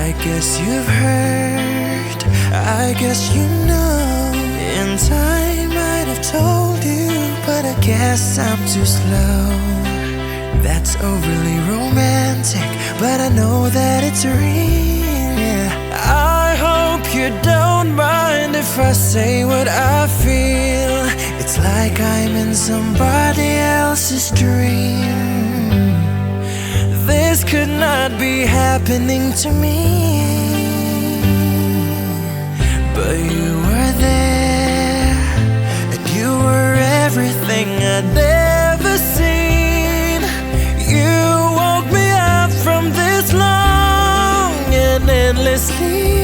I guess you've heard, I guess you know. In time I'd have told you, but I guess I'm too slow. That's overly romantic, but I know that it's real, yeah. I hope you don't mind if I say what I feel. It's like I'm in somebody else's dream. This could not be happening to me, but you were there, and you were everything I'd ever seen. You woke me up from this long and endless sleep.